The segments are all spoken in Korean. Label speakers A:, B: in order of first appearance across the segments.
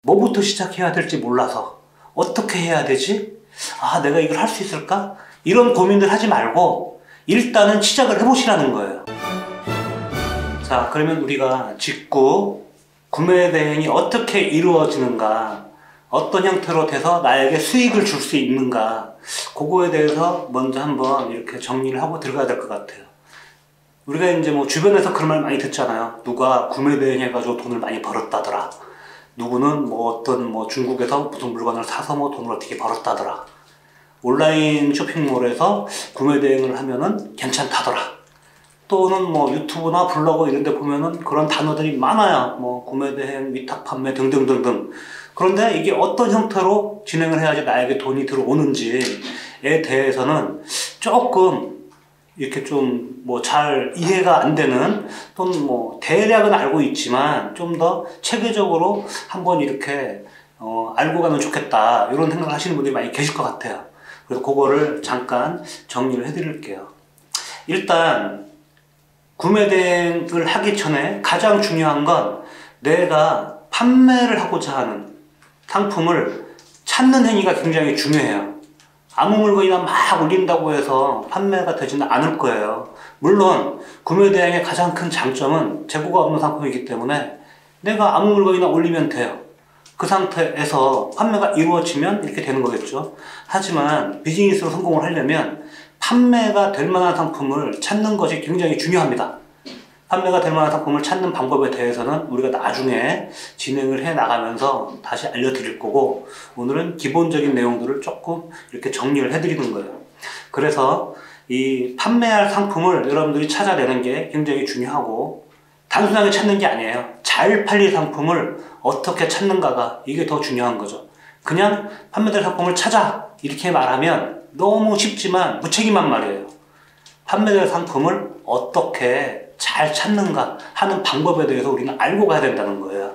A: 뭐부터 시작해야 될지 몰라서 어떻게 해야 되지? 아, 내가 이걸 할 수 있을까? 이런 고민들 하지 말고 일단은 시작을 해보시라는 거예요. 자, 그러면 우리가 직구 구매 대행이 어떻게 이루어지는가, 어떤 형태로 돼서 나에게 수익을 줄 수 있는가, 그거에 대해서 먼저 한번 이렇게 정리를 하고 들어가야 될 것 같아요. 우리가 이제 뭐 주변에서 그런 말 많이 듣잖아요. 누가 구매 대행 해가지고 돈을 많이 벌었다더라. 누구는 뭐 어떤 뭐 중국에서 무슨 물건을 사서 뭐 돈을 어떻게 벌었다더라. 온라인 쇼핑몰에서 구매 대행을 하면은 괜찮다더라. 또는 뭐 유튜브나 블로그 이런 데 보면은 그런 단어들이 많아요. 뭐 구매 대행, 위탁 판매 등등등등. 그런데 이게 어떤 형태로 진행을 해야지 나에게 돈이 들어오는지에 대해서는 조금 이렇게 좀 뭐 잘 이해가 안 되는, 또는 뭐 대략은 알고 있지만 좀 더 체계적으로 한번 이렇게 알고 가면 좋겠다, 이런 생각을 하시는 분들이 많이 계실 것 같아요. 그래서 그거를 잠깐 정리를 해 드릴게요. 일단 구매 대행을 하기 전에 가장 중요한 건 내가 판매를 하고자 하는 상품을 찾는 행위가 굉장히 중요해요. 아무 물건이나 막 올린다고 해서 판매가 되지는 않을 거예요. 물론 구매 대행의 가장 큰 장점은 재고가 없는 상품이기 때문에 내가 아무 물건이나 올리면 돼요. 그 상태에서 판매가 이루어지면 이렇게 되는 거겠죠. 하지만 비즈니스로 성공을 하려면 판매가 될 만한 상품을 찾는 것이 굉장히 중요합니다. 판매가 될 만한 상품을 찾는 방법에 대해서는 우리가 나중에 진행을 해 나가면서 다시 알려드릴 거고, 오늘은 기본적인 내용들을 조금 이렇게 정리를 해 드리는 거예요. 그래서 이 판매할 상품을 여러분들이 찾아내는 게 굉장히 중요하고, 단순하게 찾는 게 아니에요. 잘 팔릴 상품을 어떻게 찾는가가, 이게 더 중요한 거죠. 그냥 판매될 상품을 찾아 이렇게 말하면 너무 쉽지만 무책임한 말이에요. 판매될 상품을 어떻게 잘 찾는가 하는 방법에 대해서 우리는 알고 가야 된다는 거예요.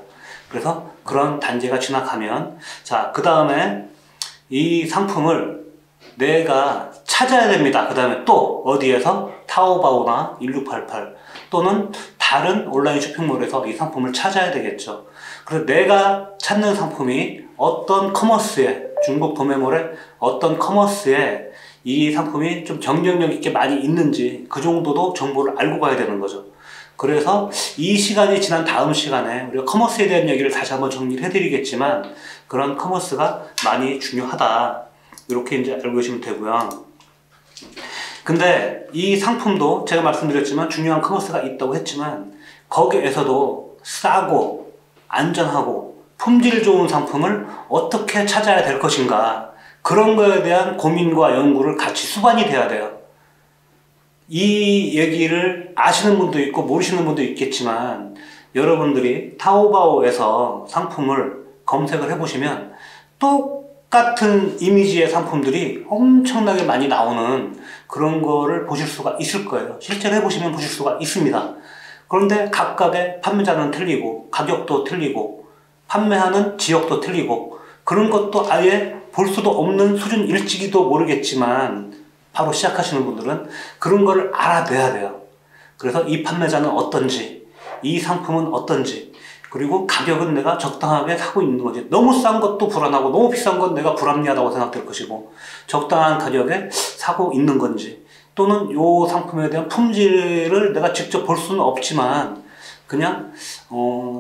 A: 그래서 그런 단계가 지나가면, 자, 그 다음에 이 상품을 내가 찾아야 됩니다. 그 다음에 또 어디에서? 타오바오나 1688 또는 다른 온라인 쇼핑몰에서 이 상품을 찾아야 되겠죠. 그래서 내가 찾는 상품이 어떤 커머스에, 중국 도매몰에 어떤 커머스에 이 상품이 좀 경쟁력 있게 많이 있는지, 그 정도도 정보를 알고 가야 되는 거죠. 그래서 이 시간이 지난 다음 시간에 우리가 커머스에 대한 얘기를 다시 한번 정리를 해드리겠지만, 그런 커머스가 많이 중요하다, 이렇게 이제 알고 계시면 되고요. 근데 이 상품도 제가 말씀드렸지만 중요한 커머스가 있다고 했지만, 거기에서도 싸고 안전하고 품질 좋은 상품을 어떻게 찾아야 될 것인가, 그런 거에 대한 고민과 연구를 같이 수반이 돼야 돼요. 이 얘기를 아시는 분도 있고 모르시는 분도 있겠지만, 여러분들이 타오바오에서 상품을 검색을 해보시면 똑같은 이미지의 상품들이 엄청나게 많이 나오는 그런 거를 보실 수가 있을 거예요. 실제로 해보시면 보실 수가 있습니다. 그런데 각각의 판매자는 틀리고, 가격도 틀리고, 판매하는 지역도 틀리고, 그런 것도 아예 볼 수도 없는 수준일지도 모르겠지만, 바로 시작하시는 분들은 그런 거를 알아내야 돼요. 그래서 이 판매자는 어떤지, 이 상품은 어떤지, 그리고 가격은 내가 적당하게 사고 있는 거지, 너무 싼 것도 불안하고 너무 비싼 건 내가 불합리하다고 생각될 것이고, 적당한 가격에 사고 있는 건지, 또는 이 상품에 대한 품질을 내가 직접 볼 수는 없지만 그냥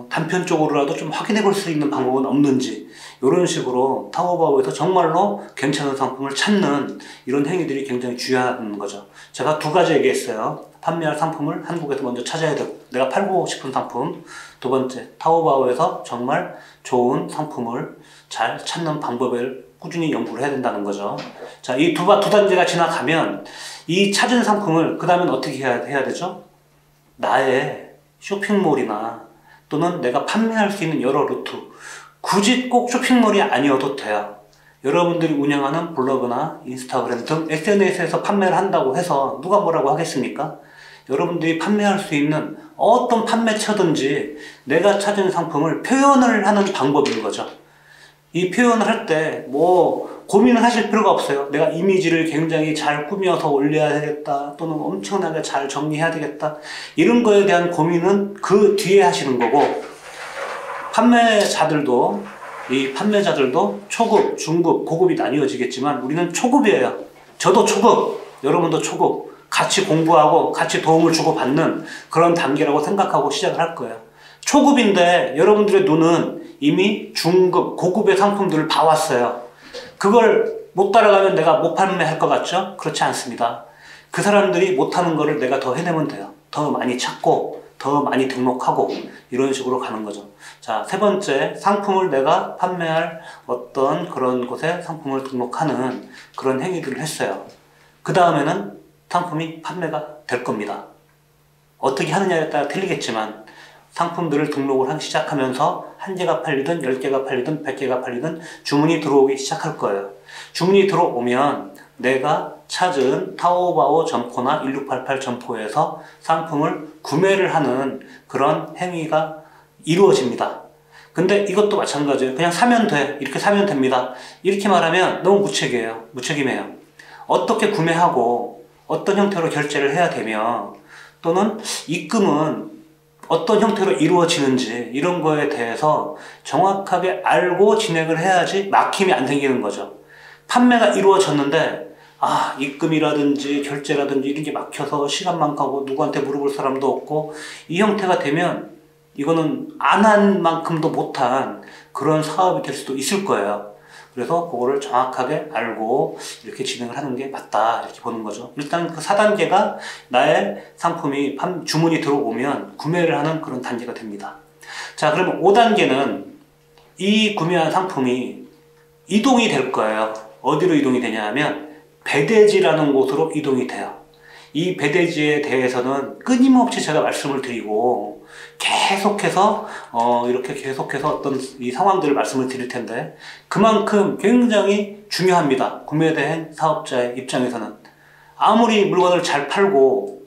A: 단편적으로라도 좀 확인해 볼 수 있는 방법은 없는지, 이런 식으로 타오바오에서 정말로 괜찮은 상품을 찾는 이런 행위들이 굉장히 중요한 거죠. 제가 두 가지 얘기했어요. 판매할 상품을 한국에서 먼저 찾아야 되고, 내가 팔고 싶은 상품. 두 번째, 타오바오에서 정말 좋은 상품을 잘 찾는 방법을 꾸준히 연구를 해야 된다는 거죠. 자, 이 두 단계가 지나가면 이 찾은 상품을 그 다음엔 어떻게 해야 되죠? 나의 쇼핑몰이나 또는 내가 판매할 수 있는 여러 루트, 굳이 꼭 쇼핑몰이 아니어도 돼요. 여러분들이 운영하는 블로그나 인스타그램 등 SNS에서 판매를 한다고 해서 누가 뭐라고 하겠습니까? 여러분들이 판매할 수 있는 어떤 판매처든지 내가 찾은 상품을 표현을 하는 방법인 거죠. 이 표현을 할 때 뭐 고민을 하실 필요가 없어요. 내가 이미지를 굉장히 잘 꾸며서 올려야 되겠다, 또는 엄청나게 잘 정리해야 되겠다, 이런 거에 대한 고민은 그 뒤에 하시는 거고, 판매자들도 이 판매자들도 초급, 중급, 고급이 나뉘어지겠지만 우리는 초급이에요. 저도 초급, 여러분도 초급. 같이 공부하고 같이 도움을 주고받는 그런 단계라고 생각하고 시작을 할 거예요. 초급인데 여러분들의 눈은 이미 중급, 고급의 상품들을 봐왔어요. 그걸 못 따라가면 내가 못 판매할 것 같죠? 그렇지 않습니다. 그 사람들이 못하는 거를 내가 더 해내면 돼요. 더 많이 찾고 더 많이 등록하고 이런 식으로 가는 거죠. 자, 세 번째, 상품을 내가 판매할 어떤 그런 곳에 상품을 등록하는 그런 행위들을 했어요. 그 다음에는 상품이 판매가 될 겁니다. 어떻게 하느냐에 따라 틀리겠지만 상품들을 등록을 하기 시작하면서 1개가 팔리든 10개가 팔리든 100개가 팔리든 주문이 들어오기 시작할 거예요. 주문이 들어오면 내가 찾은 타오바오 점포나 1688 점포에서 상품을 구매를 하는 그런 행위가 이루어집니다. 근데 이것도 마찬가지예요. 그냥 사면 돼. 이렇게 사면 됩니다. 이렇게 말하면 너무 무책임해요. 어떻게 구매하고 어떤 형태로 결제를 해야 되며 또는 입금은 어떤 형태로 이루어지는지 이런 거에 대해서 정확하게 알고 진행을 해야지 막힘이 안 생기는 거죠. 판매가 이루어졌는데 입금이라든지 결제라든지 이런 게 막혀서 시간만 가고 누구한테 물어볼 사람도 없고 이 형태가 되면 이거는 안 한 만큼도 못한 그런 사업이 될 수도 있을 거예요. 그래서 그거를 정확하게 알고 이렇게 진행을 하는 게 맞다 이렇게 보는 거죠. 일단 그 4단계가 나의 상품이 주문이 들어오면 구매를 하는 그런 단계가 됩니다. 자, 그러면 5단계는 이 구매한 상품이 이동이 될 거예요. 어디로 이동이 되냐 하면 배대지라는 곳으로 이동이 돼요. 이 배대지에 대해서는 끊임없이 제가 말씀을 드리고 계속해서 어떤 이 상황들을 말씀을 드릴 텐데 그만큼 굉장히 중요합니다. 구매대행 사업자의 입장에서는 아무리 물건을 잘 팔고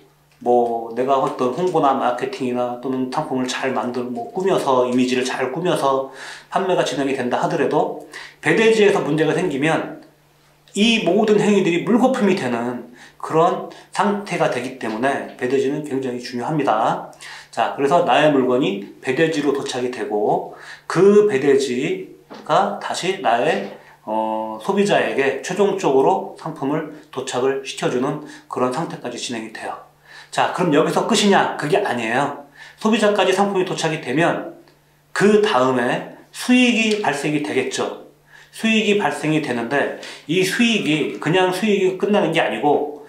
A: 내가 어떤 홍보나 마케팅이나 또는 상품을 잘 꾸며서 이미지를 잘 꾸며서 판매가 진행이 된다 하더라도 배대지에서 문제가 생기면 이 모든 행위들이 물거품이 되는 그런 상태가 되기 때문에 배대지는 굉장히 중요합니다. 자, 그래서 나의 물건이 배대지로 도착이 되고 그 배대지가 다시 나의 소비자에게 최종적으로 상품을 도착을 시켜주는 그런 상태까지 진행이 돼요. 자, 그럼 여기서 끝이냐? 그게 아니에요. 소비자까지 상품이 도착이 되면 그 다음에 수익이 발생이 되겠죠. 수익이 발생이 되는데 이 수익이 그냥 수익이 끝나는 게 아니고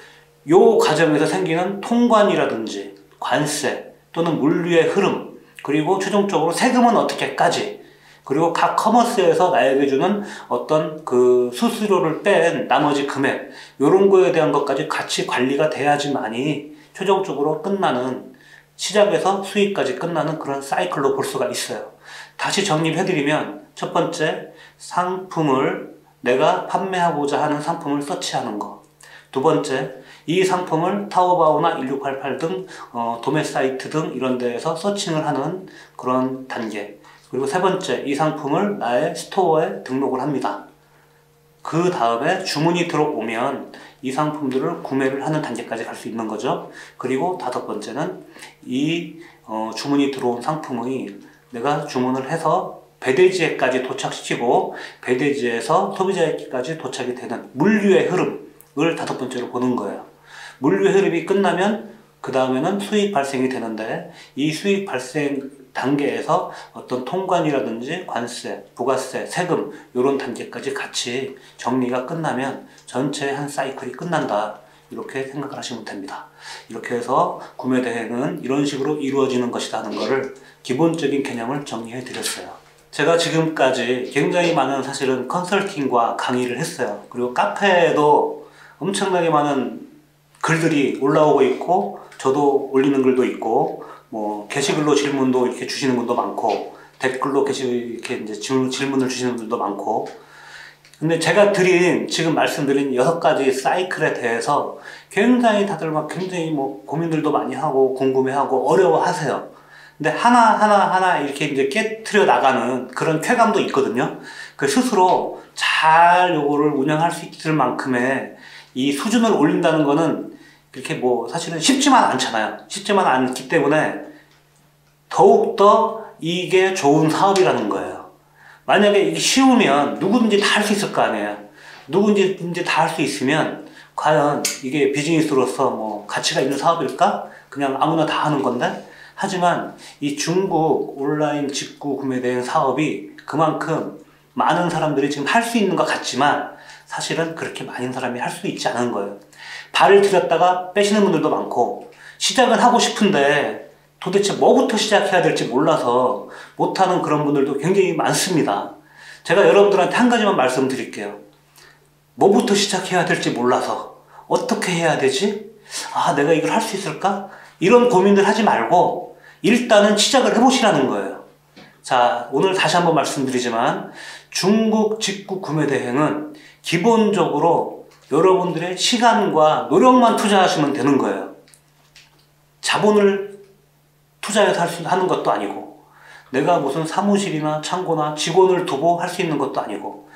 A: 요 과정에서 생기는 통관이라든지 관세 또는 물류의 흐름 그리고 최종적으로 세금은 어떻게까지 그리고 각 커머스에서 나에게 주는 어떤 그 수수료를 뺀 나머지 금액 요런 거에 대한 것까지 같이 관리가 돼야지만이 최종적으로 끝나는 시작에서 수익까지 끝나는 그런 사이클로 볼 수가 있어요. 다시 정리해드리면 첫 번째 상품을 내가 판매하고자 하는 상품을 서치하는 거. 두 번째 이 상품을 타오바오나 1688 등 도매 사이트 등 이런 데에서 서칭을 하는 그런 단계. 그리고 세 번째 이 상품을 나의 스토어에 등록을 합니다. 그 다음에 주문이 들어오면 이 상품들을 구매를 하는 단계까지 갈 수 있는 거죠. 그리고 다섯 번째는 이 주문이 들어온 상품이 내가 주문을 해서 배대지에까지 도착시키고 배대지에서 소비자에게까지 도착이 되는 물류의 흐름을 다섯 번째로 보는 거예요. 물류의 흐름이 끝나면 그 다음에는 수익 발생이 되는데 이 수익 발생 단계에서 어떤 통관이라든지 관세, 부가세, 세금 이런 단계까지 같이 정리가 끝나면 전체 한 사이클이 끝난다. 이렇게 생각을 하시면 됩니다. 이렇게 해서 구매 대행은 이런 식으로 이루어지는 것이다 하는 것을 기본적인 개념을 정리해 드렸어요. 제가 지금까지 굉장히 많은 사실은 컨설팅과 강의를 했어요. 그리고 카페에도 엄청나게 많은 글들이 올라오고 있고 저도 올리는 글도 있고 게시글로 질문도 이렇게 주시는 분도 많고 댓글로 이렇게 이제 질문을 주시는 분들도 많고 근데 제가 지금 말씀드린 6가지 사이클에 대해서 굉장히 다들 굉장히 고민들도 많이 하고 궁금해하고 어려워하세요. 근데 하나 이렇게 이제 깨트려 나가는 그런 쾌감도 있거든요. 그 스스로 잘 요거를 운영할 수 있을 만큼의 이 수준을 올린다는 거는 이렇게 사실은 쉽지만 않잖아요. 쉽지만 않기 때문에 더욱더 이게 좋은 사업이라는 거예요. 만약에 이게 쉬우면 누구든지 다 할 수 있을 거 아니에요. 누구든지 다 할 수 있으면 과연 이게 비즈니스로서 뭐 가치가 있는 사업일까? 그냥 아무나 다 하는 건데. 하지만 이 중국 온라인 직구 구매 대행 사업이 그만큼 많은 사람들이 지금 할 수 있는 것 같지만 사실은 그렇게 많은 사람이 할 수 있지 않은 거예요. 발을 들였다가 빼시는 분들도 많고, 시작은 하고 싶은데 도대체 뭐부터 시작해야 될지 몰라서 못하는 그런 분들도 굉장히 많습니다. 제가 여러분들한테 한 가지만 말씀드릴게요. 뭐부터 시작해야 될지 몰라서 어떻게 해야 되지? 아, 내가 이걸 할 수 있을까? 이런 고민들 하지 말고 일단은 시작을 해보시라는 거예요. 자, 오늘 다시 한번 말씀드리지만 중국 직구 구매 대행은 기본적으로 여러분들의 시간과 노력만 투자하시면 되는 거예요. 자본을 투자해서 하는 것도 아니고, 내가 무슨 사무실이나 창고나 직원을 두고 할 수 있는 것도 아니고,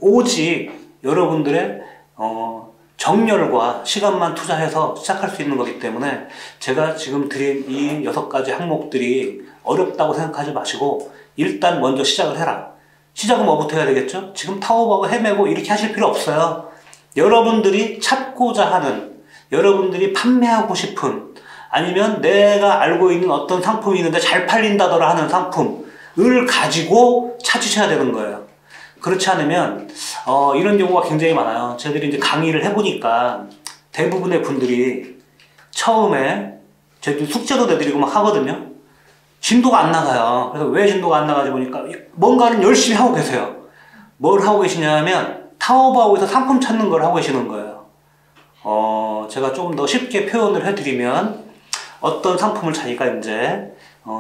A: 오직 여러분들의 정열과 시간만 투자해서 시작할 수 있는 거기 때문에 제가 지금 드린 이 6가지 항목들이 어렵다고 생각하지 마시고 일단 먼저 시작을 해라. 시작은 뭐부터 해야 되겠죠? 지금 타오바오 헤매고 이렇게 하실 필요 없어요. 여러분들이 찾고자 하는, 여러분들이 판매하고 싶은, 아니면 내가 알고 있는 어떤 상품이 있는데 잘 팔린다더라 하는 상품을 가지고 찾으셔야 되는 거예요. 그렇지 않으면 이런 경우가 굉장히 많아요. 저희들이 이제 강의를 해보니까 대부분의 분들이 처음에 저희들 숙제도 내드리고 막 하거든요. 진도가 안 나가요. 그래서 왜 진도가 안 나가지 보니까 뭔가는 열심히 하고 계세요. 뭘 하고 계시냐 하면 타오바오에서 상품 찾는 걸 하고 계시는 거예요. 제가 조금 더 쉽게 표현을 해드리면 어떤 상품을 자기가 이제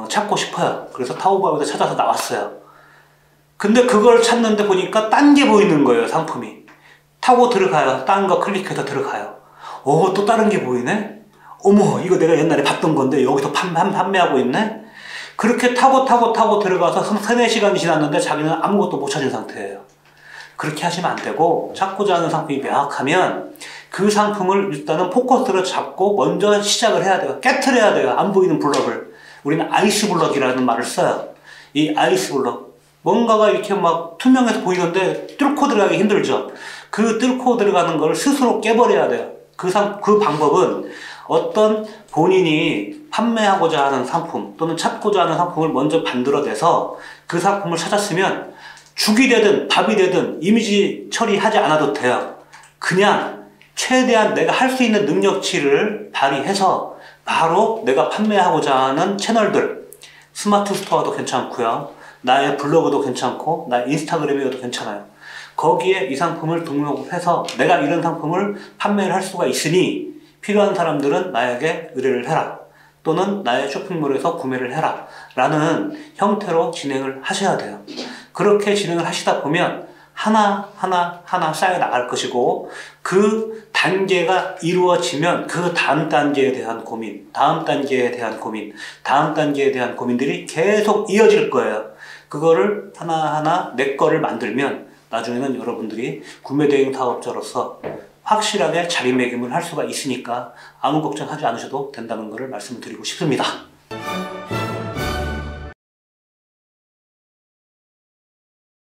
A: 찾고 싶어요. 그래서 타오바오에서 찾아서 나왔어요. 근데 그걸 찾는데 보니까 딴 게 보이는 거예요, 상품이. 타고 들어가요. 딴 거 클릭해서 들어가요. 또 다른 게 보이네? 어머, 이거 내가 옛날에 봤던 건데 여기서 판매하고 있네? 그렇게 타고 들어가서 3-4시간이 지났는데 자기는 아무것도 못 찾은 상태예요. 그렇게 하시면 안 되고, 찾고자 하는 상품이 명확하면 그 상품을 일단은 포커스를 잡고 먼저 시작을 해야 돼요. 깨트려야 돼요. 안 보이는 블럭을. 우리는 아이스 블럭이라는 말을 써요. 이 아이스 블럭. 뭔가가 이렇게 막 투명해서 보이는데 뚫고 들어가기 힘들죠. 그 뚫고 들어가는 걸 스스로 깨버려야 돼요. 그 방법은 어떤 본인이 판매하고자 하는 상품 또는 찾고자 하는 상품을 먼저 만들어내서 그 상품을 찾았으면 죽이 되든 밥이 되든 이미지 처리하지 않아도 돼요. 그냥 최대한 내가 할 수 있는 능력치를 발휘해서 바로 내가 판매하고자 하는 채널들, 스마트 스토어도 괜찮고요. 나의 블로그도 괜찮고 나의 인스타그램이어도 괜찮아요. 거기에 이 상품을 등록해서 내가 이런 상품을 판매를 할 수가 있으니 필요한 사람들은 나에게 의뢰를 해라. 또는 나의 쇼핑몰에서 구매를 해라. 라는 형태로 진행을 하셔야 돼요. 그렇게 진행을 하시다 보면 하나 쌓여 나갈 것이고, 그 단계가 이루어지면 그 다음 단계에 대한 고민, 다음 단계에 대한 고민, 다음 단계에 대한 고민들이 계속 이어질 거예요. 그거를 하나하나 내 거를 만들면 나중에는 여러분들이 구매 대행 사업자로서 확실하게 자리매김을 할 수가 있으니까 아무 걱정하지 않으셔도 된다는 것을 말씀을 드리고 싶습니다.